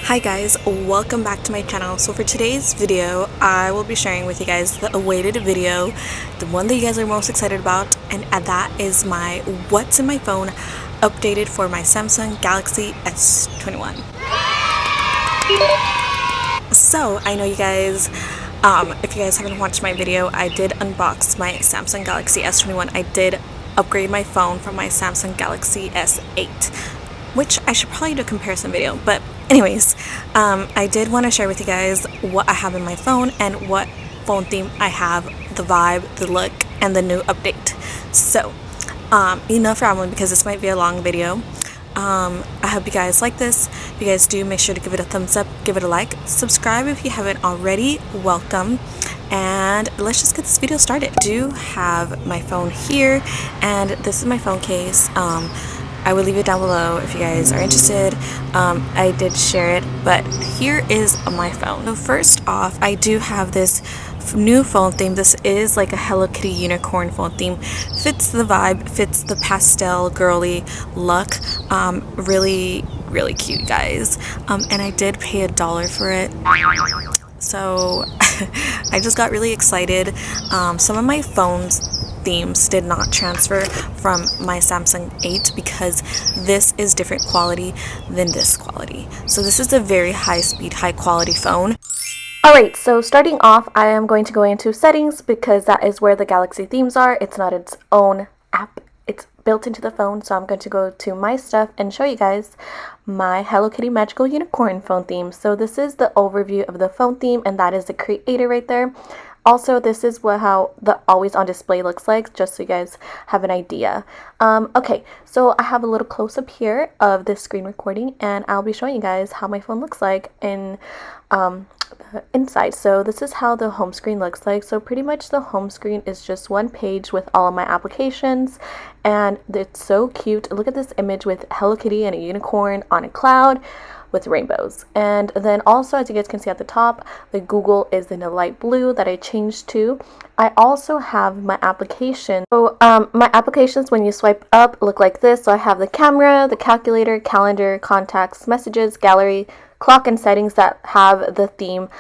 Hi guys, welcome back to my channel. So for today's video, I will be sharing with you guys the awaited video, the one that you guys are most excited about, and that is my what's in my phone updated for my Samsung Galaxy S21. So I know you guys, if you guys haven't watched my video, I did unbox my Samsung Galaxy S21. I did upgrade my phone from my Samsung Galaxy S8, which I should probably do a comparison video, but anyways, I did want to share with you guys what I have in my phone and what phone theme I have, the vibe, the look, and the new update. So enough rambling because this might be a long video. I hope you guys like this. If you guys do, make sure to give it a thumbs up, give it a like, subscribe if you haven't already, welcome, and let's just get this video started. I do have my phone here, and this is my phone case. I will leave it down below if you guys are interested. I did share it, but here is my phone. So first off, I do have this new phone theme. This is like a Hello Kitty unicorn phone theme. Fits the vibe, fits the pastel girly look. Really cute, guys. And I did pay $1 for it. So I just got really excited. Some of my phone's themes did not transfer from my Samsung 8 because this is different quality than this quality. So this is a very high speed, high quality phone. Alright, so starting off, I am going to go into settings because that is where the Galaxy themes are. It's not its own app. It's built into the phone, so I'm going to go to my stuff and show you guys my Hello Kitty magical unicorn phone theme. So this is the overview of the phone theme, and that is the creator right there. Also, this is how the always on display looks like, just so you guys have an idea. Okay, so I have a little close-up here of this screen recording, and I'll be showing you guys how my phone looks like in the inside. So this is how the home screen looks like. So pretty much the home screen is just one page with all of my applications, and it's so cute. Look at this image with Hello Kitty and a unicorn on a cloud with rainbows. And then also, as you guys can see at the top, the Google is in a light blue that I changed to. I also have my application. So my applications, when you swipe up, look like this. So I have the camera, the calculator, calendar, contacts, messages, gallery, clock, and settings that have the theme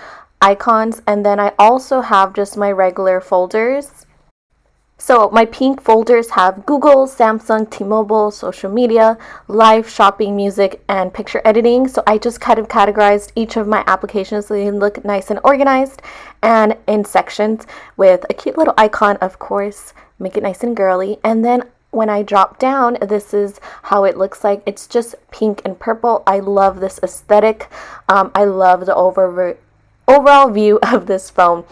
icons. And then I also have just my regular folders. So my pink folders have Google, Samsung, T-Mobile, social media, live, shopping, music, and picture editing. So I just kind of categorized each of my applications so they can look nice and organized and in sections with a cute little icon, of course, make it nice and girly. And then when I drop down, this is how it looks like. It's just pink and purple. I love this aesthetic. I love the overall view of this phone.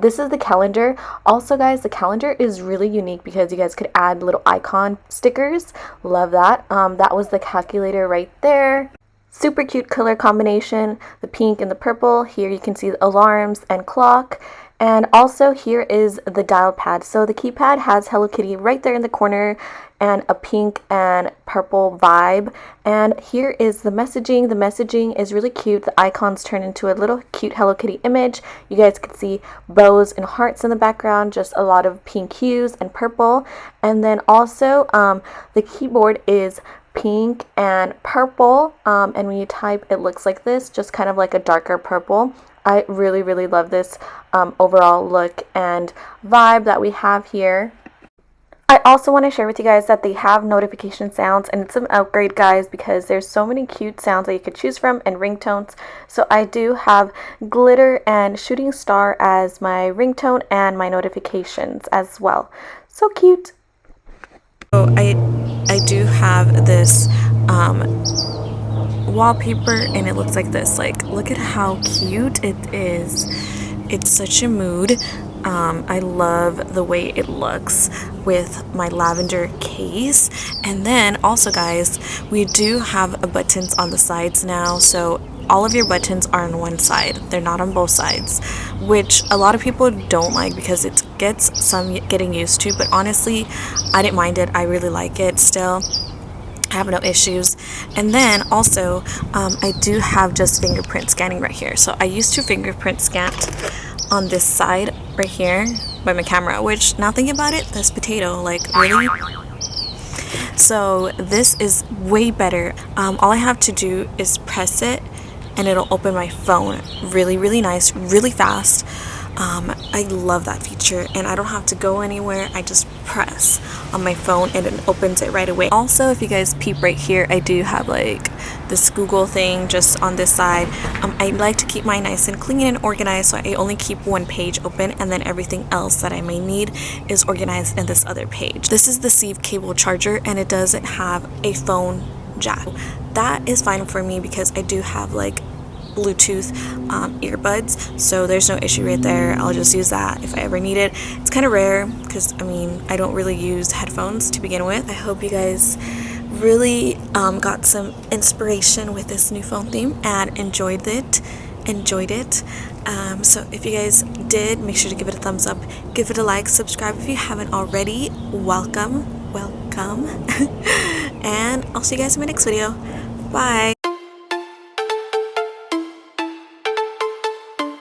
This is the calendar. Also, guys, the calendar is really unique because you guys could add little icon stickers. Love that. That was the calculator right there. Super cute color combination, the pink and the purple. Here you can see the alarms and clock. And also here is the dial pad. So the keypad has Hello Kitty right there in the corner and a pink and purple vibe. And here is the messaging. The messaging is really cute. The icons turn into a little cute Hello Kitty image. You guys can see bows and hearts in the background, just a lot of pink hues and purple. And then also the keyboard is pink and purple, and when you type it looks like this, just kind of like a darker purple. I really love this overall look and vibe that we have here. I also want to share with you guys that they have notification sounds, and it's an upgrade, guys, because there's so many cute sounds that you could choose from and ringtones. So I do have glitter and shooting star as my ringtone and my notifications as well. So cute. So I do have this wallpaper, and it looks like this. Like, look at how cute it is. It's such a mood. I love the way it looks with my lavender case. And then also, guys, we do have buttons on the sides now, so all of your buttons are on one side. They're not on both sides, which a lot of people don't like because it gets some getting used to, but honestly, I didn't mind it. I really like it still. I have no issues. And then also I do have just fingerprint scanning right here. So I used to fingerprint scan on this side right here by my camera, which now thinking about it, this potato, like, really? So this is way better. All I have to do is press it and it'll open my phone really nice, really fast. I love that feature, and I don't have to go anywhere. I just press on my phone and it opens it right away. Also, if you guys peep right here, I do have like this Google thing just on this side. I like to keep mine nice and clean and organized, so I only keep one page open, and then everything else that I may need is organized in this other page. This is the Sieve cable charger, and it doesn't have a phone jack. That is fine for me because I do have like Bluetooth earbuds, so there's no issue right there. I'll just use that if I ever need it. It's kind of rare because I don't really use headphones to begin with. I hope you guys really got some inspiration with this new phone theme and enjoyed it. So if you guys did, make sure to give it a thumbs up, give it a like, subscribe if you haven't already. Welcome and I'll see you guys in my next video. Bye.